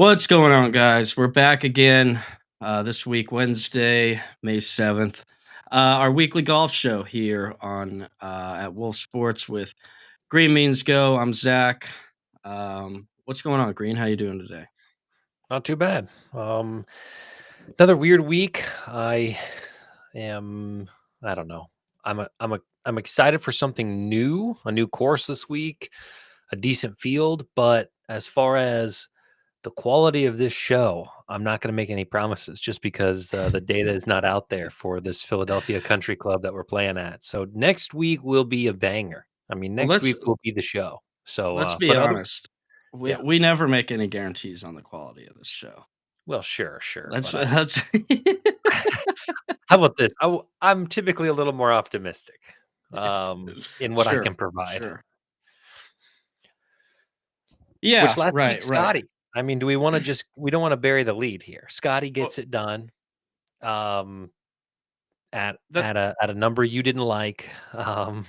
What's going on, guys? We're back again this week, Wednesday, May 7th. Our weekly golf show here on at Wolf Sports with Green Means Go. I'm Zach. What's going on, Green? How you doing today? Not too bad. Another weird week. I don't know. I'm excited for something new, a new course this week, a decent field, but as far as the quality of this show, I'm not going to make any promises just because the data is not out there for this Philadelphia Country Club that we're playing at. So next week will be a banger. I mean, Well, next week will be the show. So, let's be but other, honest. We yeah, we never make any guarantees on the quality of this show. well, sure, That's but I that's How about this? I'm typically a little more optimistic, in what I sure, can provide. sure. Yeah, Which last week, right, right. Scotty. I mean, do we wanna just we don't wanna bury the lead here. Scotty Well, gets it done, um, at that at a number you didn't like. well,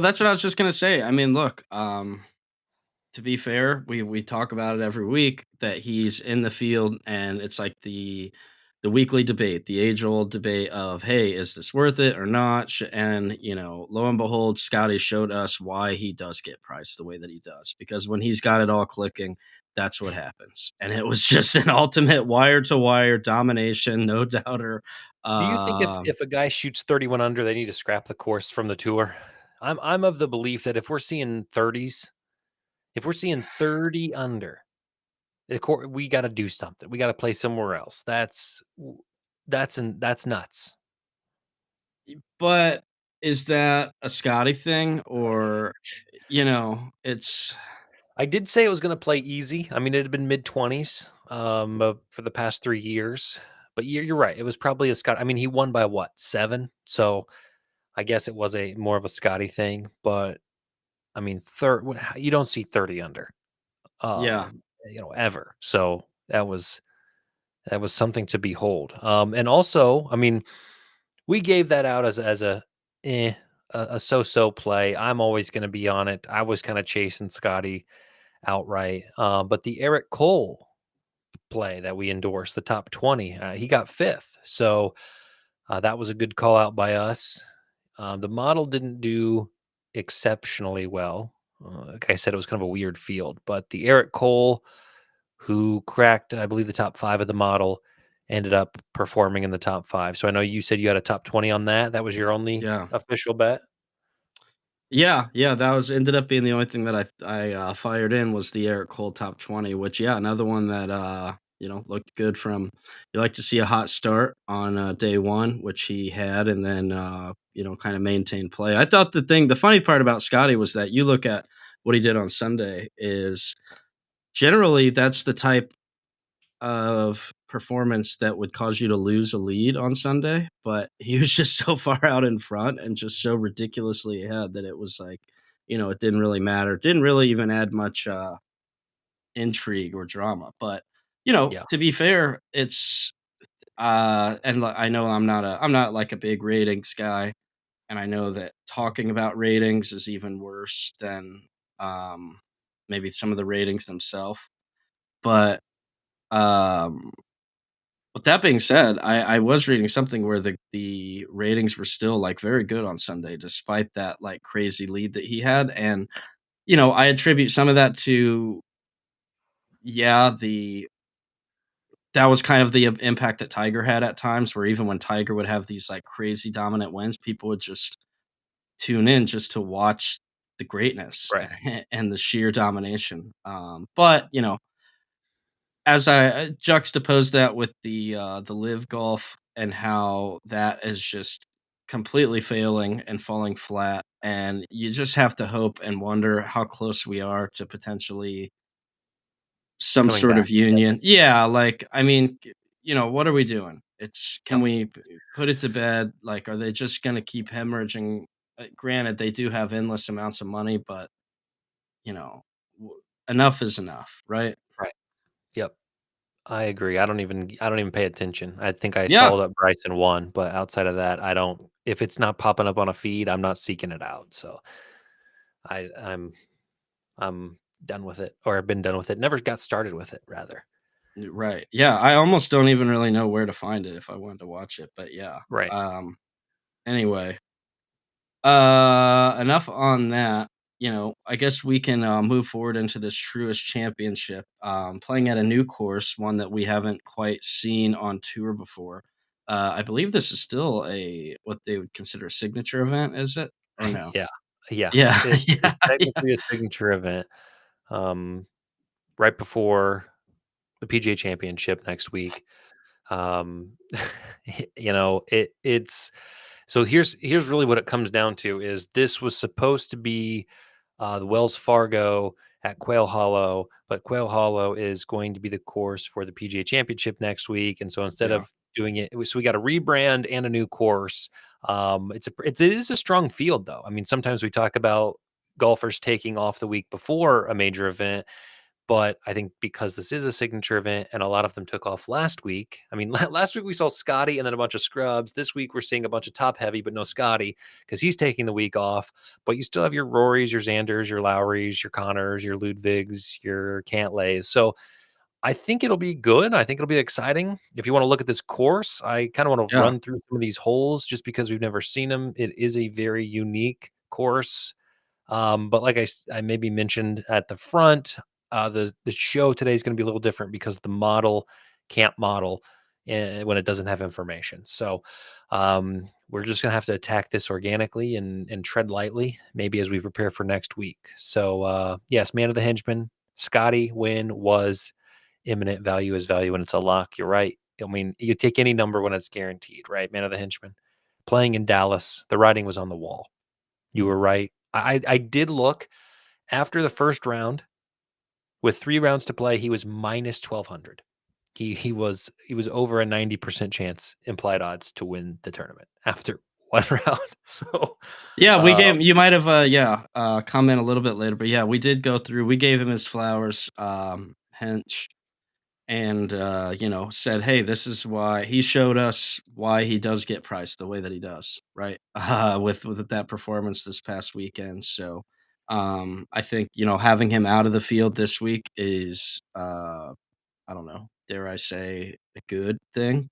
that's what I was just gonna say. I mean, look, to be fair, we talk about it every week that he's in the field, and it's like the weekly debate, the age old debate of, hey, is this worth it or not? And lo and behold, Scotty showed us why he does get priced the way that he does, because when he's got it all clicking, that's what happens, and it was just an ultimate wire to wire domination, no doubter. Do you think if Um, if a guy shoots 31 under, they need to scrap the course from the tour? I'm of the belief that if we're seeing 30s, if we're seeing 30 under, we gotta do something. We gotta play somewhere else. That's nuts. but is that a Scotty thing, or it's I did say it was gonna play easy. I mean, it had been mid-20s, for the past 3 years, but you're right, it was probably a Scott. I mean, he won by what, 7? So, I guess it was a more of a Scotty thing, but, I mean, you don't see 30 under, yeah. ever. So, that was something to behold. And also, I mean, we gave that out as eh, a so-so play. I'm always gonna be on it. I was kinda chasing Scotty outright. But the Eric Cole play that we endorsed, the top 20, he got fifth. So that was a good call out by us. The model didn't do exceptionally well. Like I said, it was kind of a weird field, but the Eric Cole, who cracked, I believe, the top five of the model, ended up performing in the top five. So I know you said you had a top 20 on that. That was your only Yeah. official bet. Yeah, yeah, that was ended up being the only thing that I fired in was the Eric Cole top 20, which, yeah, another one that looked good from. You like to see a hot start on day one, which he had, and then kind of maintain play. I thought the funny part about Scotty was that you look at what he did on Sunday is generally that's the type of performance that would cause you to lose a lead on Sunday, but he was just so far out in front and just so ridiculously ahead that it was like, it didn't really matter. Didn't really even add much intrigue or drama. But, Yeah. to be fair, it's I know I'm not like a big ratings guy, and I know that talking about ratings is even worse than um maybe some of the ratings themselves. But um with that being said, I was reading something where the ratings were still, like, very good on Sunday despite that, like, crazy lead that he had, and, I attribute some of that to, yeah, the that was kind of the impact that Tiger had at times, where even when Tiger would have these, like, crazy dominant wins, people would just tune in just to watch the greatness Right. and the sheer domination, but, as I juxtapose that with the live golf and how that is just completely failing and falling flat, and you just have to hope and wonder how close we are to potentially some Coming sort back. of Yep. union. Yeah, like, I mean, what are we doing? Can Yep. we put it to bed? Like, are they just gonna keep hemorrhaging? Granted, they do have endless amounts of money, but you know, enough is enough, right? Right. Yep. I agree. I don't even pay attention. I think I Yeah, saw that Bryson won, but outside of that, I don't if it's not popping up on a feed, I'm not seeking it out. So I'm done with it, or I've been done with it. Never got started with it rather. Right. Yeah, I almost don't even really know where to find it if I wanted to watch it, but yeah. Right. Anyway, enough on that. I guess we can move forward into this Truist Championship. Playing at a new course, one that we haven't quite seen on tour before. I believe this is still a what they would consider a signature event, is it? Or no? Yeah. Yeah. Yeah, It's yeah, yeah, technically a signature event, um, right before the PGA Championship next week. Um, it's so here's really what it comes down to is this was supposed to be the Wells Fargo at Quail Hollow, but Quail Hollow is going to be the course for the PGA Championship next week, and so instead yeah, of doing it, so we got a rebrand and a new course. It is a strong field though. I mean, sometimes we talk about golfers taking off the week before a major event, but I think because this is a signature event and a lot of them took off last week. I mean, last week we saw Scotty and then a bunch of scrubs. This week we're seeing a bunch of top heavy, but no Scotty because he's taking the week off. But you still have your Rorys, your Xanders, your Lowrys, your Connors, your Ludwigs, your Cantlays. So I think it'll be good. I think it'll be exciting. If you want to look at this course, I kind of want to yeah, run through some of these holes just because we've never seen them. It is a very unique course. But like I maybe mentioned at the front, the show today is going to be a little different because the model can't model when it doesn't have information. So we're just going to have to attack this organically and tread lightly, maybe as we prepare for next week. So yes, man of the henchman, Scotty win was imminent value is value, and it's a lock. You're right. I mean, you take any number when it's guaranteed, right? Man of the henchman. Playing in Dallas, the writing was on the wall. You were right. I did look after the first round with 3 rounds to play, he was minus 1,200. He was over a 90% chance implied odds to win the tournament after 1 round. So, yeah. We uh, gave you might have comment a little bit later, but yeah, we did go through. We gave him his flowers, Hench, and said, "Hey, this is why he showed us why he does get priced the way that he does, right? With that performance this past weekend." So, I think having him out of the field this week is, I don't know, dare I say, a good thing.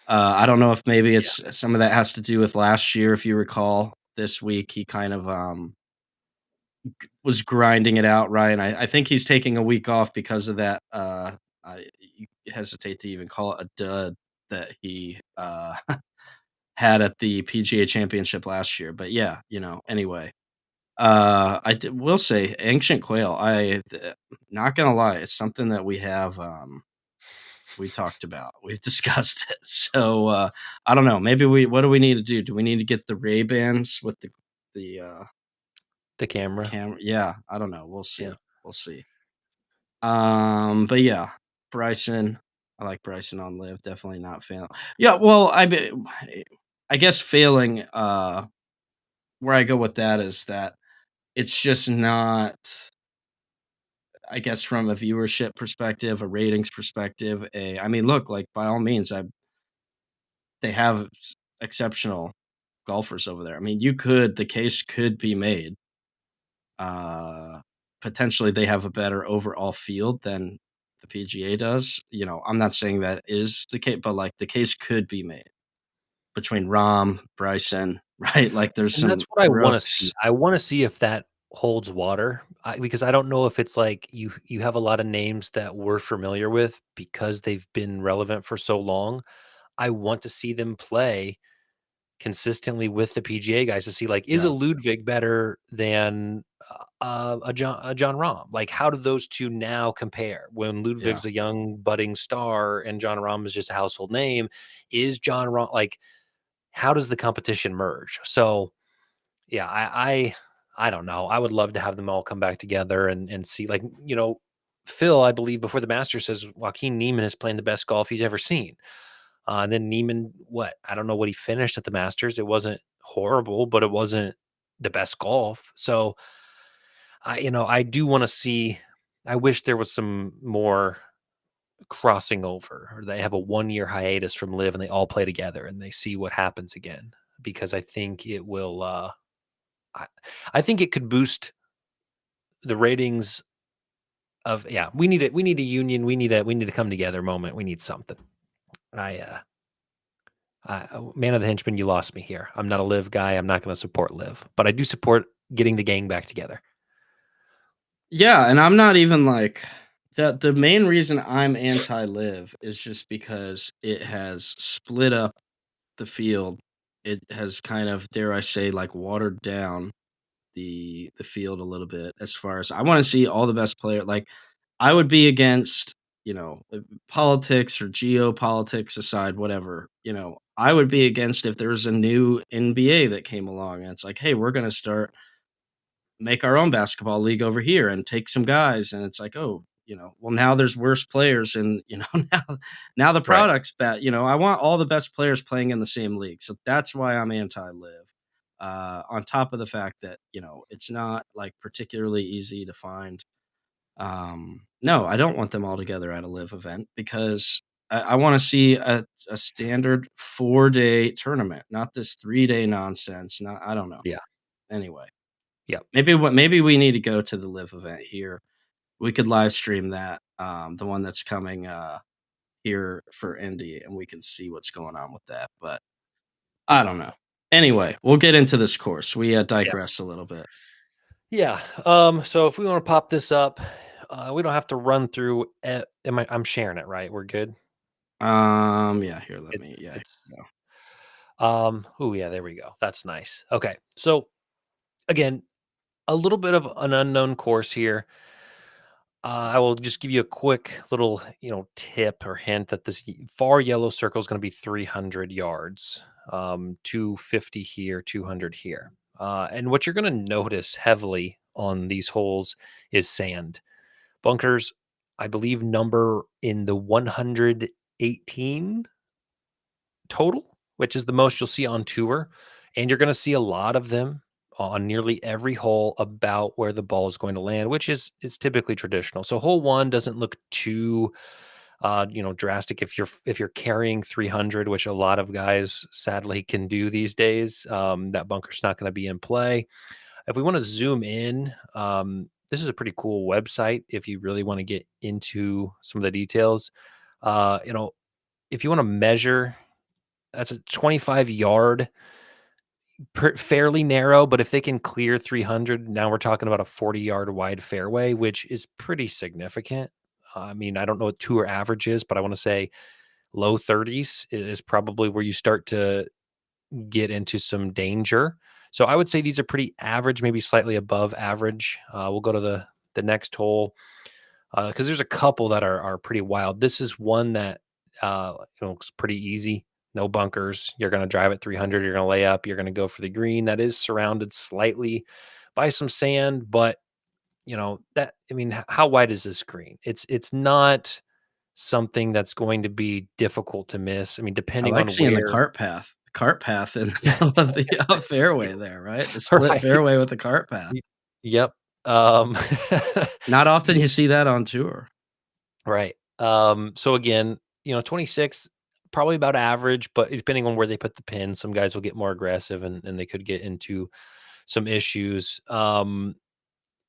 I don't know if maybe yeah. it's some of that has to do with last year. If you recall, this week he kind of was grinding it out, right? And I think he's taking a week off because of that. I hesitate to even call it a dud that he had at the PGA Championship last year. But yeah, anyway, will say Ancient Quail. Not gonna lie, it's something that we have. We talked about. We've discussed it. So I don't know. Maybe what do we need to do? Do we need to get the Ray Bans with the The camera. camera? Yeah, I don't know. We'll Yeah. see. We'll see. But yeah, Bryson. I like Bryson on live. Definitely not failing. Yeah, well, I guess failing. Where I go with that is that it's just not. I guess from a viewership perspective, a ratings perspective, I mean, look, like by all means, they have exceptional golfers over there. I mean, the case could be made. Uh, Potentially, they have a better overall field than the PGA does. I'm not saying that is the case, but like the case could be made between Rom, Bryson, right? Like there's And that's some what I wanna see. Brooks. I wanna see if that holds water, because I don't know if it's like you have a lot of names that we're familiar with because they've been relevant for so long. I want to see them play consistently with the PGA guys to see, like, is a Yeah, Ludwig better than, a John Rahm? Like, how do those 2 now compare? When yeah, Ludwig's a young budding star and John Rahm is just a household name, is John Rahm like, how does the competition merge? So yeah, I don't know. I would love to have them all come back together and see like, Phil, I believe before the Masters says Joaquin Neiman is playing the best golf he's ever seen. And then Neiman, what? I don't know what he finished at the Masters. It wasn't horrible, but it wasn't the best golf. So I do want to see. I wish there was some more crossing over, or they have a 1 year hiatus from live and they all play together and they see what happens again. Because I think it will. I, I think it could boost the ratings of yeah, we need a union, we need to come together moment. We need something. I man of the henchman, you lost me here. I'm not a live guy. I'm not going to support live, but I do support getting the gang back together. Yeah, and I'm not even like the main reason I'm anti-live is just because it has split up the field. It has kind of, dare I say, like watered down the field a little bit as far as I want to see all the best player. Like I would be against, politics or geopolitics aside, whatever. I would be against if there was a new NBA that came along and it's like, hey, we're going to start make our own basketball league over here and take some guys, and it's like, oh, well, now there's worse players, and now the Right. product's bad. I want all the best players playing in the same league, so that's why I'm anti-live. On top of the fact that it's not like particularly easy to find. No, I don't want them all together at a live event because I want to see a standard 4-day tournament, not this 3-day nonsense. Not I don't know. Yeah. Anyway. Yep. Maybe we need to go to the live event here. We could live stream that, the one that's coming, here for Indy, and we can see what's going on with that, but I don't know. Anyway, we'll get into this course. We, Yeah. digress a little bit. Yeah. So if we want to pop this up, we don't have to run through. I'm sharing it, right? We're good. Yeah, here, let me yeah, here It's we go. Oh yeah, there we go. That's nice. Okay. So again, a little bit of an unknown course here. I will just give you a quick little, tip or hint that this far yellow circle is going to be 300 yards, 250 here, 200 here. And what you're going to notice heavily on these holes is sand. Bunkers, I believe, number in the 118 total, which is the most you'll see on tour. And you're going to see a lot of them on nearly every hole about where the ball is going to land, which is typically traditional. So hole one doesn't look too drastic if you're carrying 300, which a lot of guys sadly can do these days. That bunker's not going to be in play. If we want to zoom in, this is a pretty cool website if you really want to get into some of the details. Uh, you know, if you want to measure, that's a 25-yard, fairly narrow, but if they can clear 300, now we're talking about a 40-yard wide fairway, which is pretty significant. I mean, I don't know what tour average is, but I want to say low 30s is probably where you start to get into some danger. So I would say these are pretty average, maybe slightly above average. We'll go to the next hole because there's a couple that are pretty wild. This is one that looks pretty easy. No bunkers. You're going to drive at 300. You're going to lay up. You're going to go for the green. That is surrounded slightly by some sand, but that I mean, how wide is this green? It's not something that's going to be difficult to miss. I mean, I depending like on seeing where. the cart path in the Yeah, middle of the, fairway there, right? The split right. fairway with the cart path. Y- Yep. Um, Not often y- you see that on tour. right. So again, 26, probably about average, but depending on where they put the pin, some guys will get more aggressive and they could get into some issues.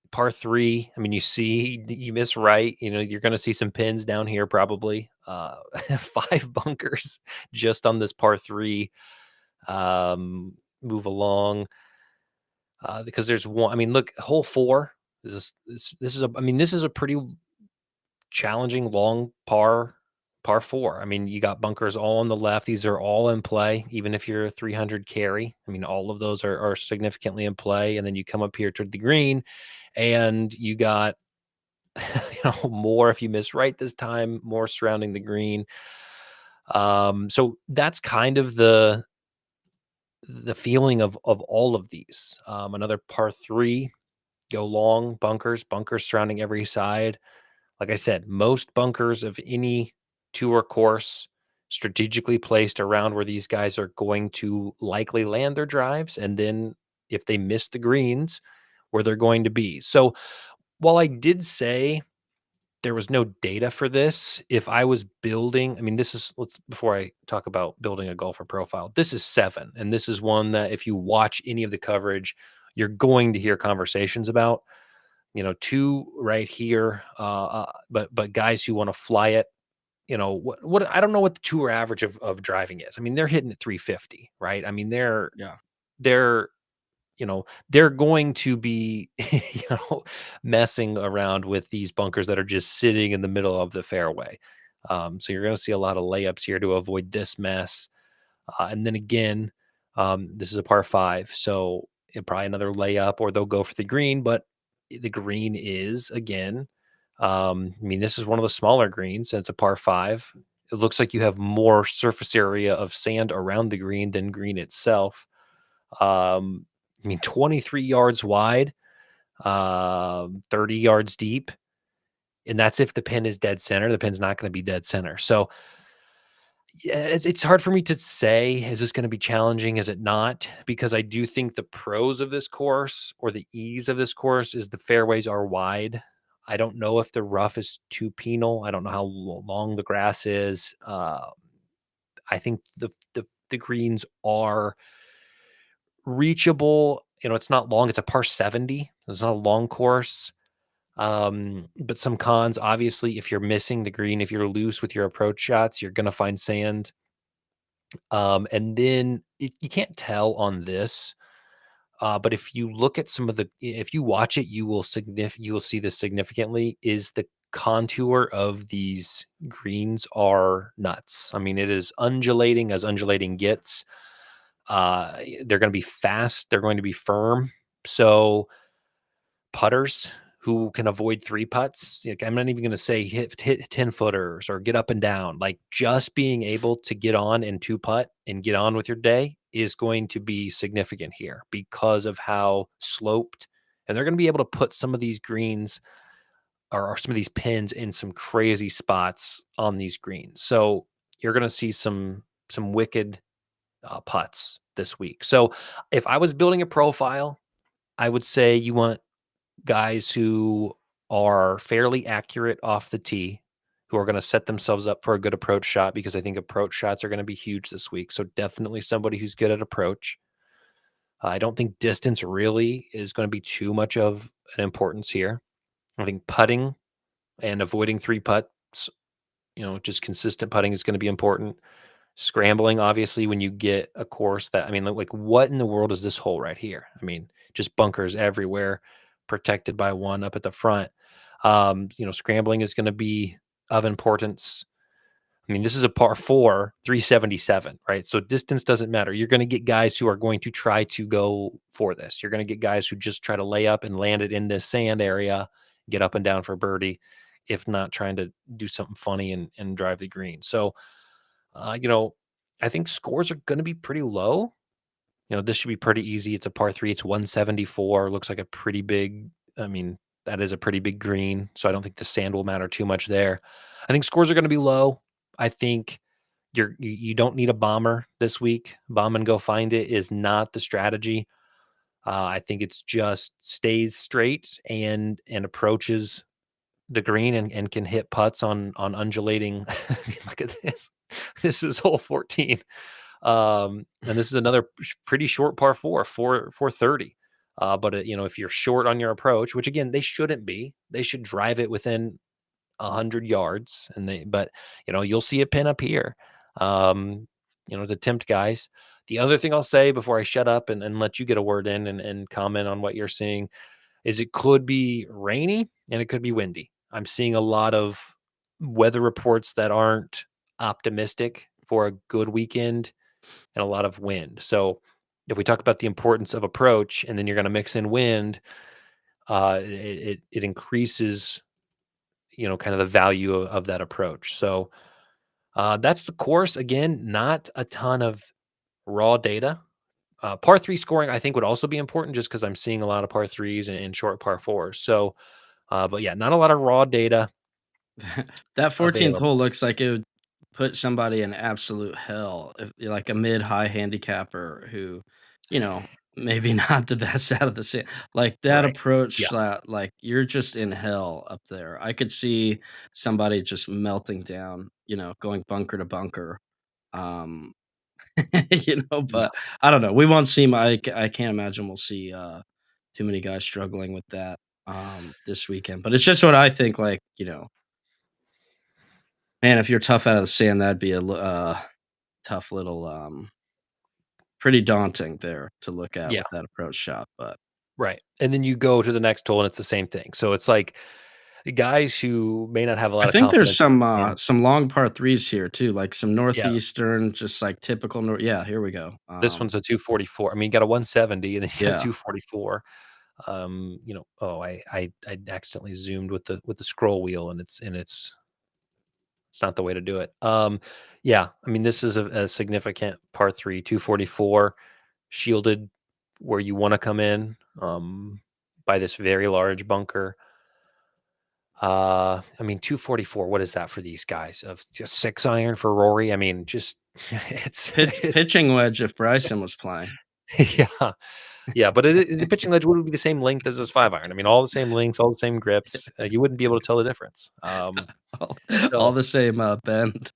Par three, I mean, you miss right, you're going to see some pins down here probably. 5 bunkers just on this par three. Move along because there's one. I mean, look, hole four. This is a pretty challenging long par four. I mean, you got bunkers all on the left. These are all in play, even if you're a 300 carry. I mean, all of those are significantly in play. And then you come up here to the green, and you got more if you miss right this time, more surrounding the green. So that's kind of the feeling of all of these. Another par three, go long, bunkers surrounding every side. Like I said, most bunkers of any tour course strategically placed around where these guys are going to likely land their drives. And then if they miss the greens, where they're going to be. So while I did say there was no data for this, if I was building, I mean, before I talk about building a golfer profile, this is 7. And this is one that if you watch any of the coverage, you're going to hear conversations about. two right here. But guys who want to fly it, what I don't know what the tour average of driving is. I mean, they're hitting at 350, right? I mean, Yeah. they're they're going to be messing around with these bunkers that are just sitting in the middle of the fairway. So you're going to see a lot of layups here to avoid this mess. And then again, this is a par five, so probably another layup, or they'll go for the green. But the green is again, I mean, this is one of the smaller greens, and it's a par five. It looks like you have more surface area of sand around the green than green itself. I mean, 23 yards wide, 30 yards deep, and that's if the pin is dead center. The pin's not going to be dead center. So yeah, it's hard for me to say, is this gonna be challenging? Is it not? Because I do think the pros of this course, or the ease of this course, is the fairways are wide. I don't know if the rough is too penal. I don't know how long the grass is. I think the greens are reachable. It's not long. It's a par 70. It's not a long course. But some cons, obviously, if you're missing the green, if you're loose with your approach shots, you're gonna find sand. And then you can't tell on this, but if you look at if you watch it, you will see this significantly. Is the contour of these greens are nuts. I mean, it is undulating as undulating gets. They're going to be fast. They're going to be firm. So putters who can avoid three putts. Like, I'm not even going to say hit 10 footers or get up and down. Like, just being able to get on and two putt and get on with your day is going to be significant here because of how sloped. And they're going to be able to put some of these greens, or some of these pins in some crazy spots on these greens. So you're going to see some wicked putts this week. So if I was building a profile, I would say you want guys who are fairly accurate off the tee, who are going to set themselves up for a good approach shot, because I think approach shots are going to be huge this week. So definitely somebody who's good at approach. I don't think distance really is going to be too much of an importance here. I think putting and avoiding three putts, just consistent putting is going to be important. Scrambling, obviously, when you get a course that, I mean, like, what in the world is this hole right here? I mean, just bunkers everywhere, protected by one up at the front. Scrambling is going to be of importance. I mean, this is a par four, 377, right? So distance doesn't matter. You're going to get guys who are going to try to go for this. You're going to get guys who just try to lay up and land it in this sand area, get up and down for birdie, if not trying to do something funny and drive the green. So, uh, you know, I think scores are going to be pretty low. This should be pretty easy. It's a par three. It's 174. Looks like a pretty big, I mean, that is a pretty big green. So I don't think the sand will matter too much there. I think scores are going to be low. I think you don't need a bomber this week. Bomb and go find it is not the strategy. I think it's just stays straight and approaches the green and can hit putts on undulating. I mean, look at this. This is hole 14. And this is another pretty short par four, 430. But if you're short on your approach, which again they shouldn't be, they should drive it within 100 yards, but you'll see a pin up here. To tempt guys. The other thing I'll say before I shut up and let you get a word in and comment on what you're seeing is it could be rainy and it could be windy. I'm seeing a lot of weather reports that aren't optimistic for a good weekend, and a lot of wind. So if we talk about the importance of approach, and then you're going to mix in wind, it increases, kind of the value of that approach. So that's the course. Again, not a ton of raw data. Par three scoring, I think, would also be important, just because I'm seeing a lot of par threes and short par fours. So, but yeah, not a lot of raw data That 14th available. hole looks like it would put somebody in absolute hell, if like a mid-high handicapper who, you know, maybe not the best out of the sand. Like that Right. approach Yeah. shot, like you're just in hell up there. I could see somebody just melting down, going bunker to bunker. Um, Yeah. but I don't know. We won't see I can't imagine we'll see too many guys struggling with that. this weekend. But it's just what I think. Like, man, if you're tough out of the sand, that'd be tough little, pretty daunting there to look at Yeah, with that approach shot. But right. And then you go to the next hole and it's the same thing. So it's like the guys who may not have a I lot of think there's confidence in some long par threes here too, like some yeah, northeastern, just like typical. Yeah, here we go. this one's a 244. I mean, you got a 170 and then you got a Yeah, 244. Oh, I accidentally zoomed with the scroll wheel and it's not the way to do it. Yeah, I mean, this is a significant par 3, 244, shielded where you wanna come in, by this very large bunker. I mean, 244, what is that for these guys? Of just 6 iron for Rory? I mean, just it's pitching wedge if Bryson was playing. yeah, yeah, but the pitching ledge would be the same length as his 5 iron. I mean, all the same lengths, all the same grips. You wouldn't be able to tell the difference. all, all So the same bend.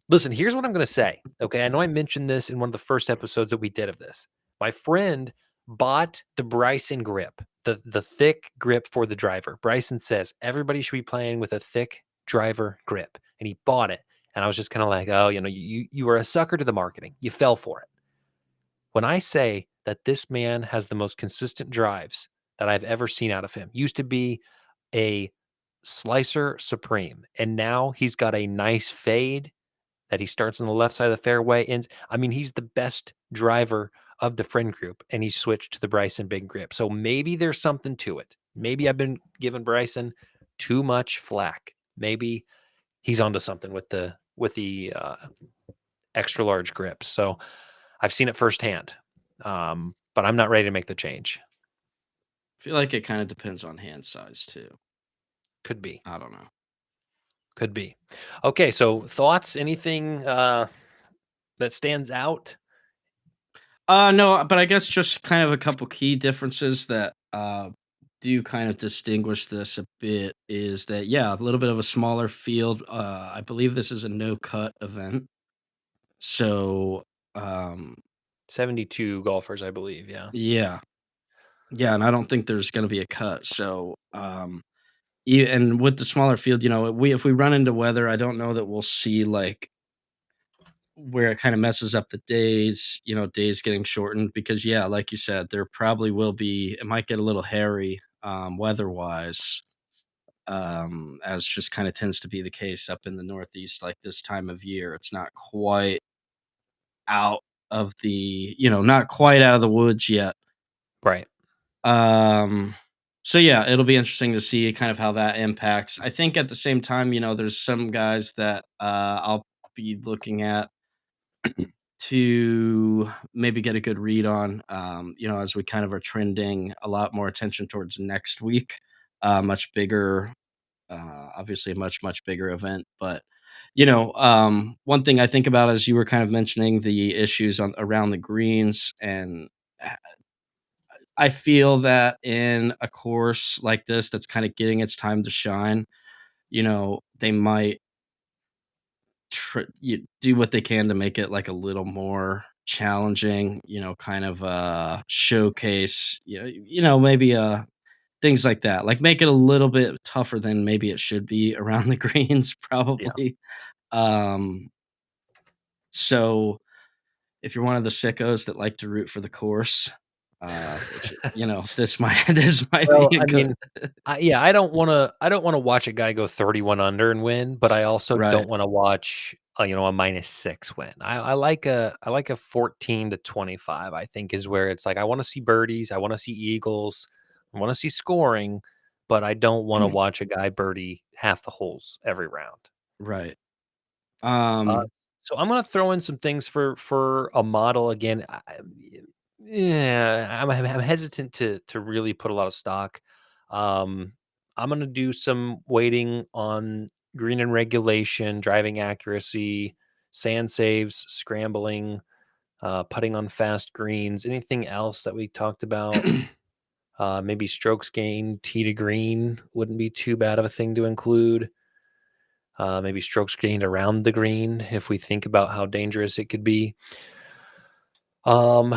listen, here's what I'm gonna say, okay? I know I mentioned this in one of the first episodes that we did of this. My friend bought the Bryson grip, the thick grip for the driver. Bryson says everybody should be playing with a thick driver grip, and he bought it. And I was just kind of like, oh, you were a sucker to the marketing. You fell for it. When I say that this man has the most consistent drives that I've ever seen out of him, used to be a slicer supreme, and now he's got a nice fade that he starts on the left side of the fairway. And I mean, he's the best driver of the friend group, and he switched to the Bryson big grip. So maybe there's something to it. Maybe I've been giving Bryson too much flack. Maybe he's onto something with the extra large grips. So I've seen it firsthand, but I'm not ready to make the change. I feel like it kind of depends on hand size too. Could be, I don't know. could be. Okay, so thoughts? Anything that stands out? No, but I guess just kind of a couple key differences that do kind of distinguish this a bit is that yeah, a little bit of a smaller field. I believe this is a no cut event, so um, 72 golfers, I believe. Yeah. yeah, yeah, and I don't think there's going to be a cut. So and with the smaller field, we if we run into weather, I don't know that we'll see like where it kind of messes up the days, days getting shortened because yeah, like you said, there probably will be it might get a little hairy weather-wise, as just kind of tends to be the case up in the Northeast like this time of year. It's not quite out not quite out of the woods yet. Right. Um so yeah, it'll be interesting to see kind of how that impacts. I think at the same time, there's some guys that I'll be looking at to maybe get a good read on, as we kind of are trending a lot more attention towards next week. Much bigger, obviously a much, much bigger event. But, one thing I think about as you were kind of mentioning the issues around the greens. And uh, I feel that in a course like this that's kind of getting its time to shine, they might you do what they can to make it like a little more challenging, kind of showcase, maybe things like that. Like make it a little bit tougher than maybe it should be around the greens Yeah. probably. Um so if you're one of the sickos that like to root for the course, which this might this might be Well, a I good mean, yeah, I don't wanna watch a guy go 31 under and win, but I also right, don't wanna watch, a -6 win. I like a 14 to 25, I think is where it's like, I wanna see birdies, I wanna see eagles, I wanna see scoring, but I don't wanna watch a guy birdie half the holes every round. right. Uh, Um so I'm gonna throw in some things for a model again. Yeah, I'm hesitant to really put a lot of stock. Um, I'm gonna do some weighting on green and regulation, driving accuracy, sand saves, scrambling, putting on fast greens. Anything else that we talked about? Maybe strokes gained, tee to green wouldn't be too bad of a thing to include. Maybe strokes gained around the green if we think about how dangerous it could be. Um,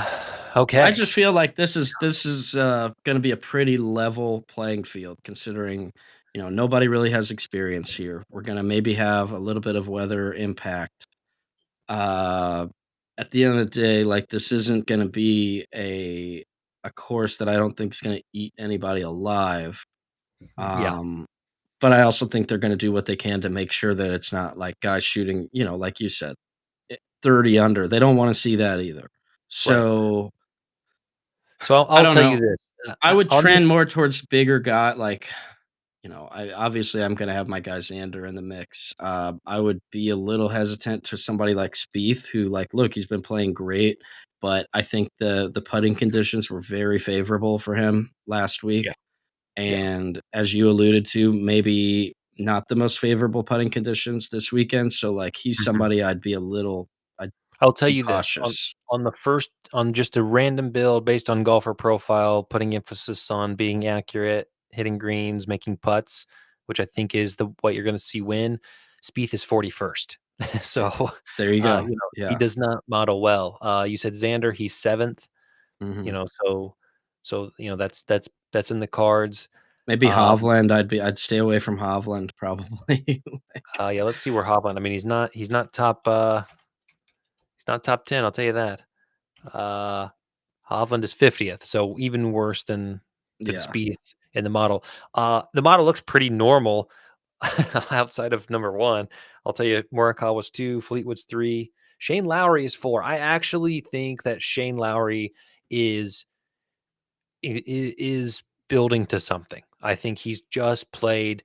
I Okay. just feel like this is gonna be a pretty level playing field considering, nobody really has experience here. We're gonna maybe have a little bit of weather impact. Uh, at the end of the day, like, this isn't gonna be a course that I don't think is gonna eat anybody alive. Yeah. Um, but I also think they're gonna do what they can to make sure that it's not like guys shooting, like you said, 30 under. They don't wanna see that either. Right. So, So I I'll don't tell you know. this. I would On the trend more towards bigger guy like, I'm gonna have my guy Xander in the mix. I would be a little hesitant to somebody like Spieth, who, like, look, he's been playing great, but I think the putting conditions were very favorable for him last yeah, week. yeah. And as you alluded to, maybe not the most favorable putting conditions this weekend. So, like, he's Mhm. somebody I'd I'll tell be you this, cautious. on the first on just a random build based on golfer profile, putting emphasis on being accurate, hitting greens, making putts, which I think is the what you're gonna see win, Spieth is 41st. Eh, So, there you go. he Yeah. does not model well. You said Xander, he's 7th, Mhm. that's in the cards. Maybe Um, Hovland, I'd stay away from Hovland probably. yeah, let's see where Hovland I mean, he's not top 10, I'll tell you that. Uh Hovland is 50th, so even worse than Yeah. Spieth in the model. The model looks pretty normal outside of number 1. I'll tell you, Morikawa's 2, Fleetwood's 3, Shane Lowry is 4. I actually think that Shane Lowry is is building to something. I think he's just played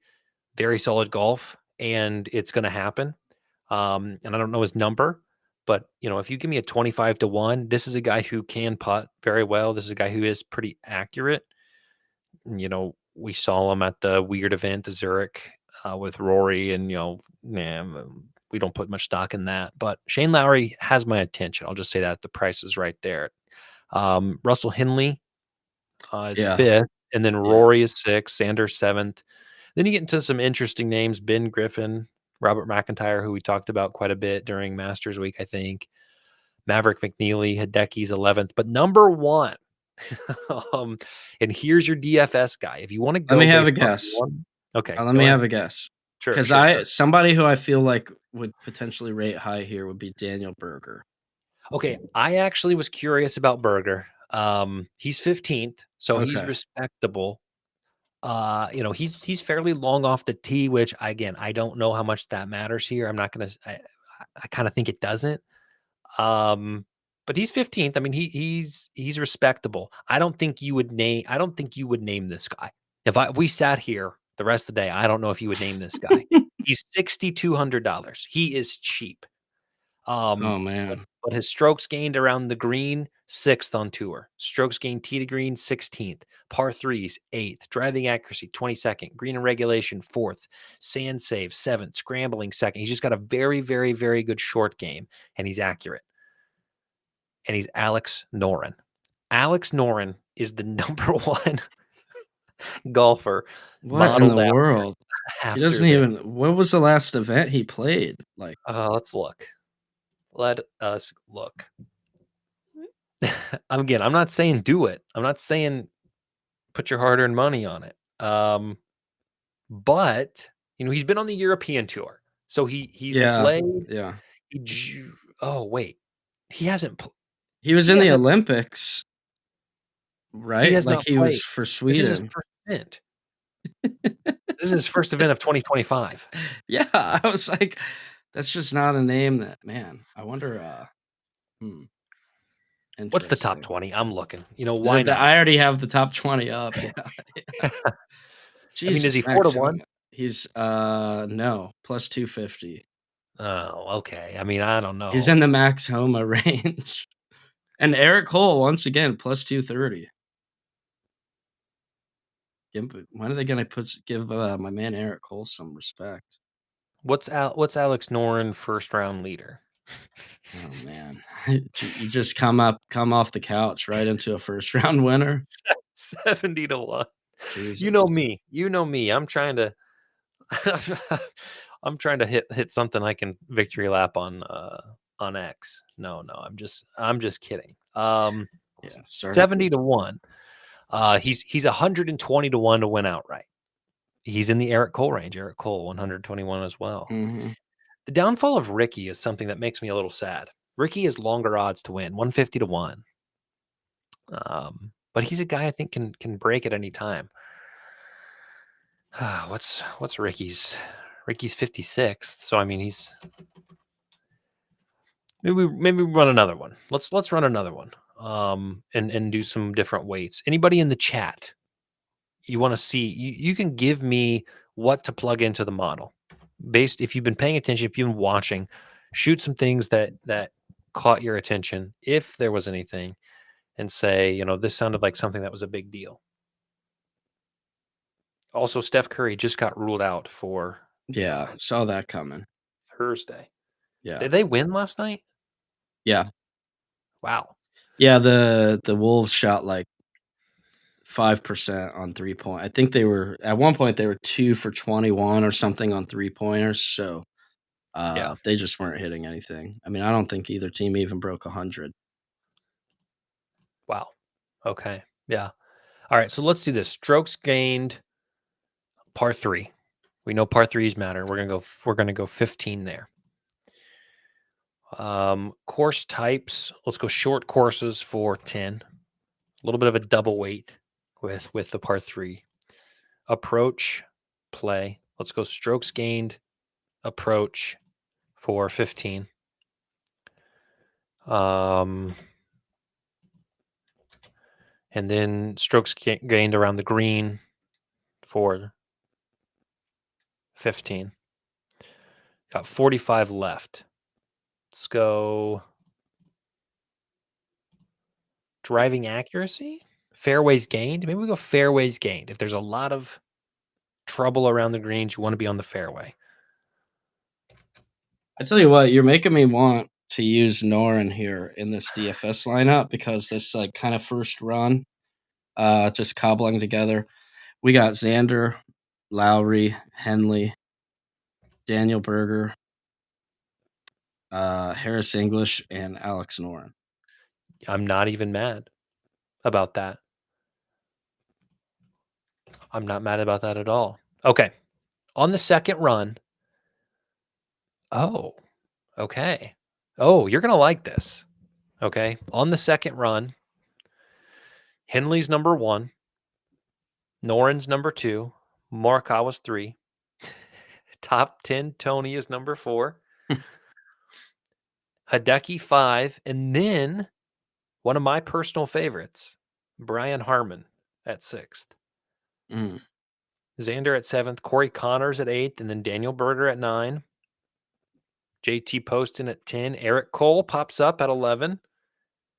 very solid golf, and it's gonna happen. And I don't know his number, but if you give me a 25 to 1, this is a guy who can putt very well. This is a guy who is pretty accurate. We saw him at the weird event, the Zurich, with Rory, and we don't put much stock in that. But Shane Lowry has my attention. I'll just say that the price is right there. Russell Henley is Yeah. 5th, and then Yeah. Rory is 6th, Sanders 7th. Then you get into some interesting names: Ben Griffin, Robert McIntyre, who we talked about quite a bit during Masters Week, I think. Maverick McNeely, Hideki's 11th, but number 1, um, and here's your DFS guy. If you wanna Let me go have a based on guess. 1. Okay, Let go me ahead. have a guess. Sure, Because sure, I sure. somebody who I feel like would potentially rate high here would be Daniel Berger. Okay, I actually was curious about Berger. He's 15th, so he's Okay. respectable. He's fairly long off the tee, which again, I don't know how much that matters here. I'm not gonna I kinda think it doesn't. Um, but he's 15th. I mean, he's respectable. I don't think you would name this guy. If we sat here the rest of the day, I don't know if you would name this guy. He's $6,200. He is cheap. Oh, But man. his strokes gained around the green, 6th on tour. Strokes gained tee to green, 16th. Par threes, 8th. Driving accuracy, 22nd. Green and regulation, 4th. Sand save, 7th. Scrambling, 2nd. He's just got a very, very, very good short game, and he's accurate. And he's Alex Noren. Alex Noren is the number 1 golfer What in modeled the world? He after doesn't this. even what was the last event he played? Like, Let's look. Let us look. Again, I'm not saying do it. I'm not saying put your hard-earned money on it. But he's been on the European tour, so he's yeah. played. Yeah. He ju- oh wait, he hasn't. He was He in the hasn't. Olympics, He right? has Like, not he was played. for This is his Sweden. first event. This is his first event of 2025. Yeah, I was like, that's just not a name that man, I wonder, hmm, What's the top interesting. 20? I'm looking. Why The not? I already have the top 20 up, yeah, yeah. I mean, is he Jesus, 4 to Max, 1? he's, no, plus 250. Oh, okay. I mean, I don't He's know. in the Max Homa range. And Eric Cole, once again, plus 230. When are they gonna give, my man Eric Cole some respect? What's Alex Noren first round leader? Oh, man. You just come off the couch right into a first round winner? 70 to 1. You know Jesus. me. You know me. I'm trying to hit something I can victory lap on X. No, I'm just kidding. Yeah, starting 70 to 1. He's 120 to 1 to win outright. He's in the Eric Cole range. Eric Cole, 121 as well. hmm The downfall of Ricky is something that makes me a little sad. Ricky is longer odds to win, 150 to 1. But he's a guy I think can break at any time. What's Ricky's? Ricky's 56th. So I mean he's maybe we run another one. Let's run another one. And do some different weights. Anybody in the chat you want to see, you can give me what to plug into the model. Based if you've been paying attention, if you've been watching, shoot some things that caught your attention, if there was anything, and say, this sounded like something that was a big deal. Also, Steph Curry just got ruled out for Yeah, saw that coming. Thursday. Yeah, Did they win last night? yeah, Wow. yeah. The Wolves shot like 5% on 3 point. I think they were at one point they were 2 for 21 or something on 3 pointers. So Yeah. they just weren't hitting anything. I mean, I don't think either team even broke 100. Wow. Okay. Yeah. All right. So let's do this. Strokes gained, par three. We know par threes matter. We're gonna go 15 there. Course types. Let's go short courses for 10. A little bit of a double weight with the par three. Approach, play. Let's go strokes gained, approach for 15. And then strokes gained around the green for 15. Got 45 left. Let's go driving accuracy, fairways gained. Maybe we go fairways gained. If there's a lot of trouble around the greens, you want to be on the fairway. I tell you what, you're making me want to use Norin here in this DFS lineup because this like kind of first run, just cobbling together. We got Xander, Lowry, Henley, Daniel Berger, Harris English, and Alex Norin. I'm not even mad about that. I'm not mad about that at all. Okay. On the second run. Oh, okay. Oh, you're going to like this. Okay. On the second run, Henley's number 1, Noren's number 2, Morikawa's 3. Top 10, Tony is number 4. Hideki 5. And then one of my personal favorites, Brian Harmon at 6th. Mm. Xander at 7th, Corey Connors at 8th, and then Daniel Berger at 9. JT Poston at 10. Eric Cole pops up at 11.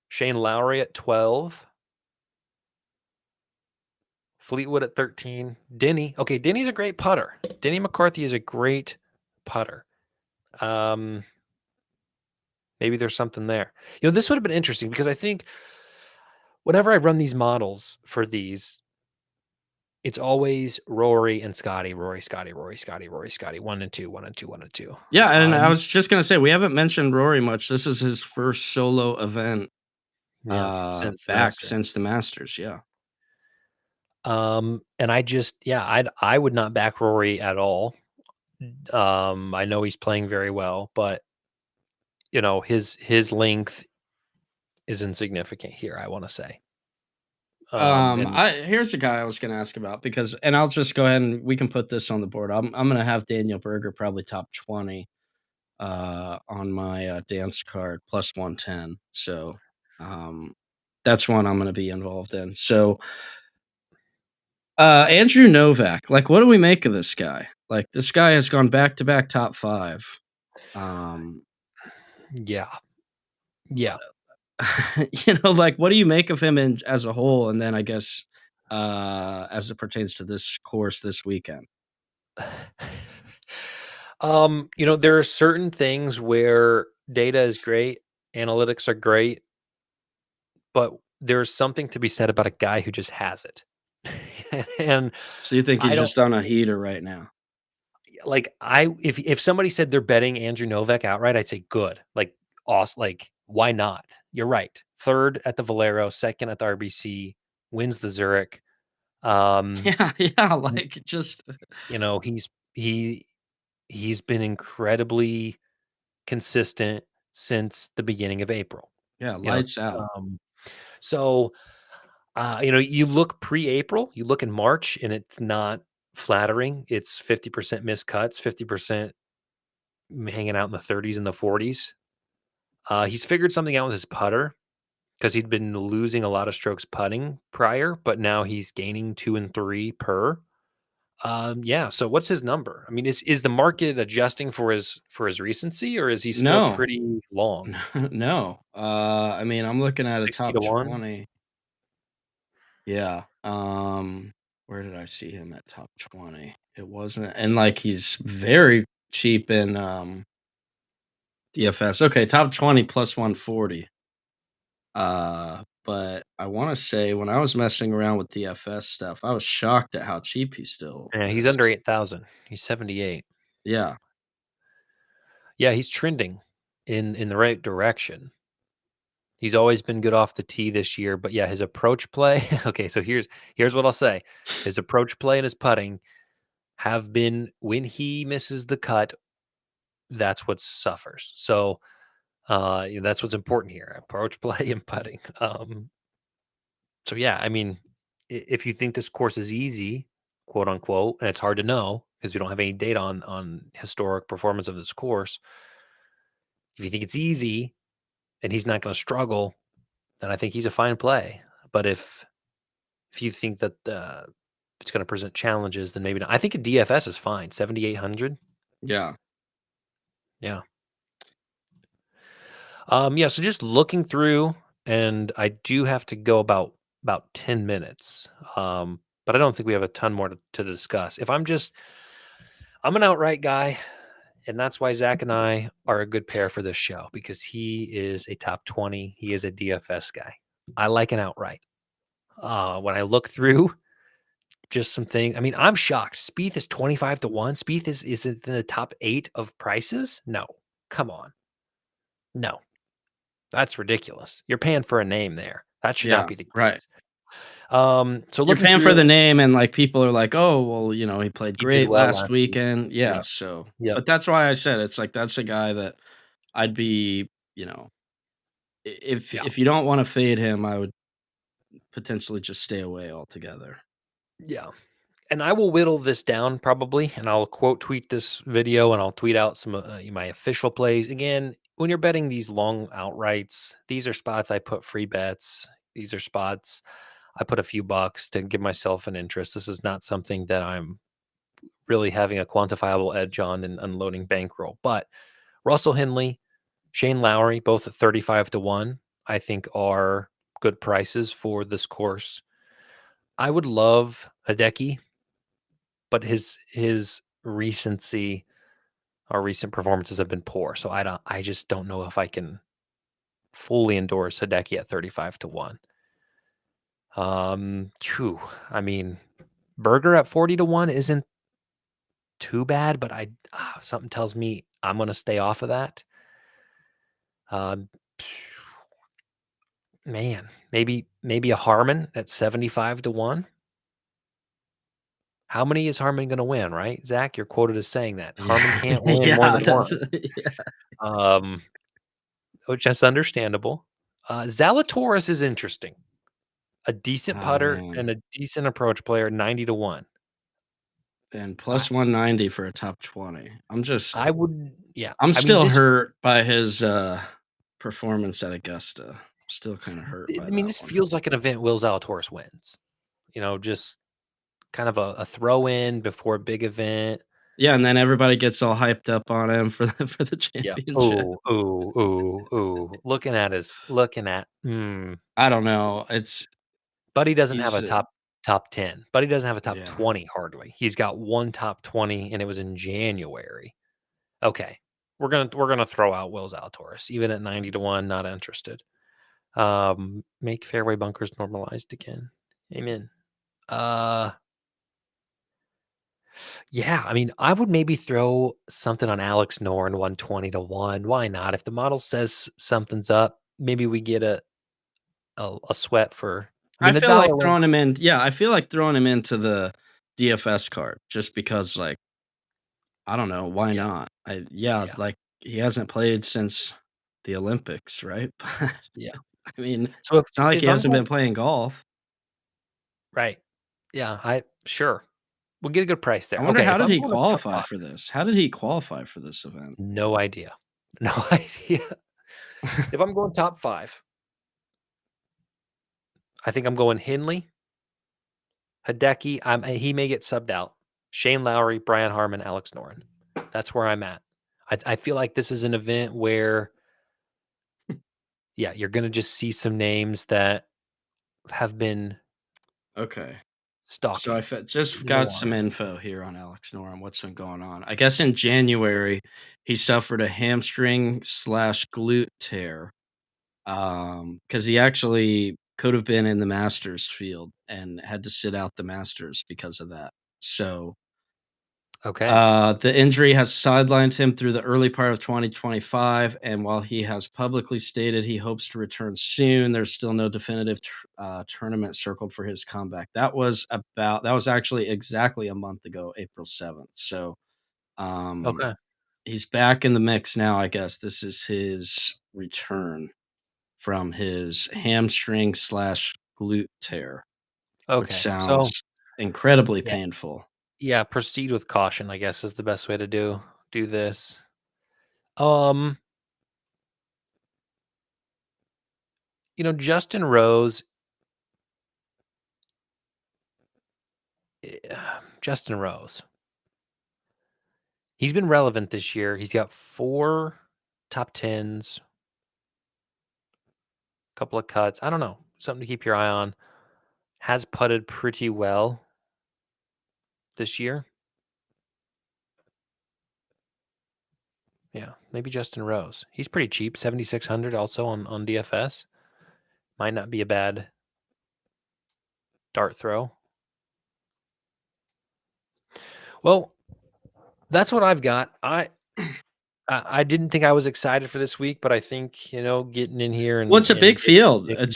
Shane Lowry at 12. Fleetwood at 13. Denny. Okay, Denny's a great putter. Denny McCarthy is a great putter. Maybe there's something there. This would have been interesting because I think whenever I run these models for these, it's always Rory and Scotty, Rory, Scotty, Rory, Scotty, Rory, Scotty, 1 and 2, 1 and 2, 1 and 2. Yeah, and I was just gonna say we haven't mentioned Rory much. This is his first solo event Yeah, since the back Masters. since the Masters. Yeah. And I would not back Rory at all. I know he's playing very well, but his length is insignificant here, I want to say. And Here's a guy I was gonna ask about because, and I'll just go ahead and we can put this on the board. I'm gonna have Daniel Berger probably top 20 on my dance card plus 110. So that's one I'm gonna be involved in. So Andrew Novak, like what do we make of this guy? Like this guy has gone back to back top 5. Um yeah. Yeah. like what do you make of him as a whole? And then I guess as it pertains to this course this weekend. There are certain things where data is great, analytics are great, but there's something to be said about a guy who just has it. And So you think I he's don't just on a heater right now? if somebody said they're betting Andrew Novak outright, I'd say good. Like awesome, like Why not? You're right. Third at the Valero, second at the RBC, wins the Zurich. Um, Yeah, yeah, y- like, just you know, he he's been incredibly consistent since the beginning of April. yeah, You know, lights out. um, so you look pre-April, you look in March, and it's not flattering. It's 50% missed cuts, 50% hanging out in the 30s and the 40s. He's figured something out with his putter because he'd been losing a lot of strokes putting prior, but now he's gaining 2 and 3 per. Yeah. So what's his number? I mean, is the market adjusting for his recency, or is he still No. pretty long? No. I mean, I'm looking at a 60 top to 1? 20. Yeah. Where did I see him at top 20? It wasn't, and like he's very cheap in DFS. Okay, top 20 plus 140. But I want to say when I was messing around with DFS stuff, I was shocked at how cheap he still Yeah, he's under is. 8,000. He's 78. Yeah. Yeah, he's trending in the right direction. He's always been good off the tee this year, but yeah, his approach play. Okay, so here's what I'll say: his approach play and his putting have been when he misses the cut, that's what suffers. So that's what's important here: approach play and putting. So yeah, I mean, if you think this course is easy, quote unquote, and it's hard to know because we don't have any data on historic performance of this course. If you think it's easy and he's not going to struggle, then I think he's a fine play. But if you think that it's going to present challenges, then maybe not. I think a DFS is fine. 7,800. Yeah. Yeah. Yeah. So just looking through, and I do have to go about 10 minutes. But I don't think we have a ton more to discuss. I'm an outright guy, and that's why Zach and I are a good pair for this show because he is a top 20. He is a DFS guy. I like an outright. When I look through just something, I mean, I'm shocked. Spieth is 25 to 1. Spieth is it in the top 8 of prices? No. Come on. No. That's ridiculous. You're paying for a name there. That should not Yeah. be the Right. case. So You're looking paying through for it, the name, and like people are like, oh, well, he played he did great well last last week. weekend. Yeah. Yeah. So, Yep. but that's why I said it's like that's a guy that I'd be, if Yeah. if you don't want to fade him, I would potentially just stay away altogether. Yeah. And I will whittle this down probably, and I'll quote tweet this video, and I'll tweet out some my official plays. Again, when you're betting these long outrights, these are spots I put free bets. These are spots I put a few bucks to give myself an interest. This is not something that I'm really having a quantifiable edge on and unloading bankroll. But Russell Henley, Shane Lowry, both at 35 to 1, I think are good prices for this course. I would love Hideki, but his recency or recent performances have been poor. So I just don't know if I can fully endorse Hideki at 35 to 1. Phew, I mean, Berger at 40 to 1 isn't too bad, but something tells me I'm going to stay off of that. Um, Man, maybe a Harmon at 75 to 1. How many is Harmon going to win, right? Zach, you're quoted as saying that. Yeah. Harmon can't win more Yeah. than That's one. yeah. Um, which is understandable. Zalatoris is interesting. A decent Oh putter man. and a decent approach player, 90 to 1. And I plus 190 for a top 20. I would, yeah. I'm I mean, still hurt by his performance at Augusta. Still kind of hurt by that this one. feels like an event Will Zalatoris wins. Just kind of a throw in before a big event. Yeah, and then everybody gets all hyped up on him for the Yeah. championship. Oh, oh, oh, oh. I don't know. It's Buddy doesn't have he's a top 10. Buddy doesn't have a top yeah. 20 hardly. He's got one top 20, and it was in January. Okay. We're gonna throw out Will Zalatoris. Even at 90 to 1, not interested. Make fairway bunkers normalized again. Amen. Uh yeah, I mean, I would maybe throw something on Alex Noren 120 to 1. Why not? If the model says something's up, maybe we get a sweat for I I mean, the feel like dollar one throwing him in yeah, I feel like throwing him into the DFS card just because, like, I don't know, why yeah, not? Yeah, yeah, like, he hasn't played since the Olympics, right? yeah. But, I mean, So it's not like he if I'm hasn't going been playing golf. right. Yeah, I sure. We'll get a good price I there. wonder Okay, how if did I'm he going to top qualify 5, for this? How did he qualify for this event? no idea. No idea. If I'm going top 5, I think I'm going Henley, Hideki, he may get subbed out. Shane Lowry, Brian Harmon, Alex Noren. That's where I'm at. I feel like this is an event where, yeah, you're gonna just see some names that have been Okay. So I stalking just in the got some water. info here on Alex Noren. What's been going on? I guess in January he suffered a hamstring slash glute tear. Because he actually could have been in the Masters field and had to sit out the Masters because of that. So Okay. the injury has sidelined him through the early part of 2025, and while he has publicly stated he hopes to return soon, there's still no definitive tournament circled for his comeback. That was actually exactly a month ago, April 7th. So um, Okay. he's back in the mix now. I guess this is his return from his hamstring slash glute tear, which Okay. So, sounds incredibly yeah, painful. yeah, proceed with caution, I guess, is the best way to do this. Um, Justin Rose, Justin Rose. He's been relevant this year. He's got 4 top 10s, couple of cuts. I don't know, something to keep your eye on. Has putted pretty well this year. Yeah, maybe Justin Rose. He's pretty cheap, 7,600 also on DFS. Might not be a bad dart throw. Well, that's what I've got. I didn't think I was excited for this week, but I think, getting in here Well, and it's a big field. making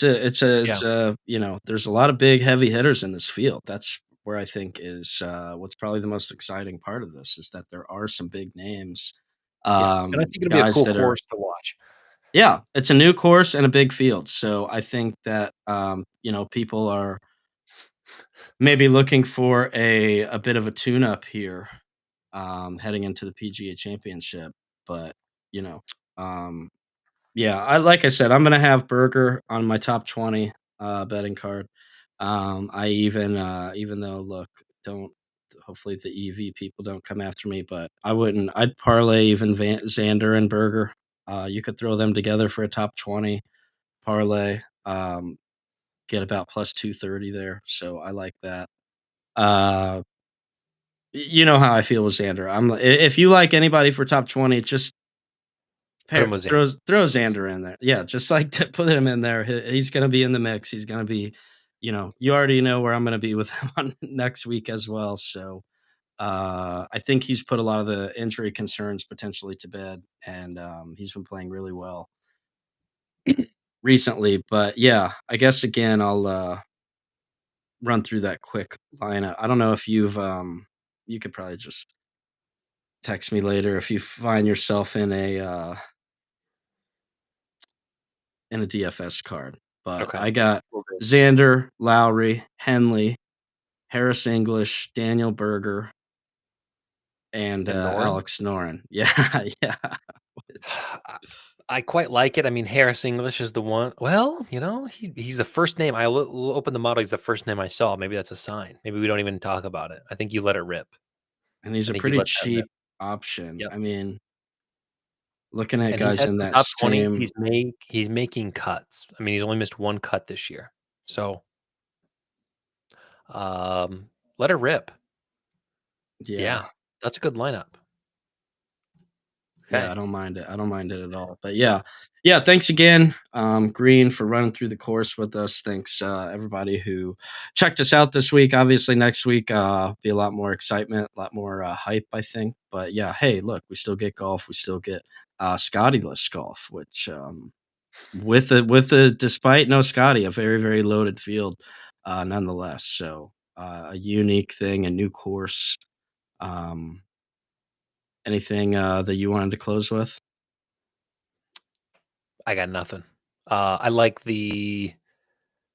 yeah, There's a lot of big heavy hitters in this field. That's where I think is what's probably the most exciting part of this is that there are some big names, yeah, and I think it'll be a guys cool that are course to watch. yeah, it's a new course and a big field. So I think that people are maybe looking for a bit of a tune up here, heading into the PGA Championship. But you know, um, yeah, like I said, I'm gonna have Berger on my top 20 betting card. I even though look, don't hopefully the EV people don't come after me, but I'd parlay even Xander and Berger. You could throw them together for a top 20 parlay. Get about plus 230 there. So I like that. Uh, you know how I feel with Xander. If you like anybody for top 20, just Put him with Xander. throw Xander in there. Yeah, just like to put him in there. He's going to be in the mix. He's going to be, you already know where I'm going to be with him on next week as well. So I think he's put a lot of the injury concerns potentially to bed, and he's been playing really well recently. But yeah, I guess again I'll run through that quick lineup. I don't know if you could probably just text me later if you find yourself in a DFS card. But Okay. I got Will do. Xander, Lowry, Henley, Harris English, Daniel Berger, and And Noren? Alex Noren. Yeah, yeah. Which I quite like it. I mean, Harris English is the one. Well, he's the first name. I opened the model. He's the first name I saw. Maybe that's a sign. Maybe we don't even talk about it. I think you let it rip. and he's I a think you pretty let that rip. cheap option. Yep. I mean, looking at And he's guys had in some that top 20s. same He's making cuts. I mean, he's only missed one cut this year. So, let it rip. yeah. Yeah, that's a good lineup. Yeah, Okay. I don't mind it. I don't mind it at all. But yeah, yeah. Thanks again, Green, for running through the course with us. Thanks, everybody who checked us out this week. Obviously, next week be a lot more excitement, a lot more hype, I think. But yeah, hey, look, we still get golf. We still get Scottyless golf, which with the despite no Scotty, a very, very loaded field, nonetheless. So, a unique thing, a new course. Um, anything, that you wanted to close with? I got nothing. I like the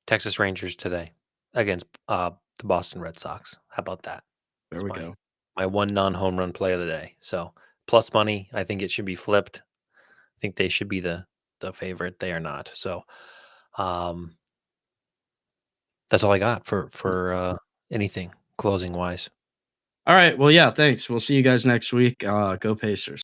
Texas Rangers today against the Boston Red Sox. How about that? There That's we my go. one non-home run play of the day. So plus money. I think it should be flipped. I think they should be the favorite. They are not. So um, that's all I got for anything closing wise. Alright, well, yeah, thanks. We'll see you guys next week. Go Pacers.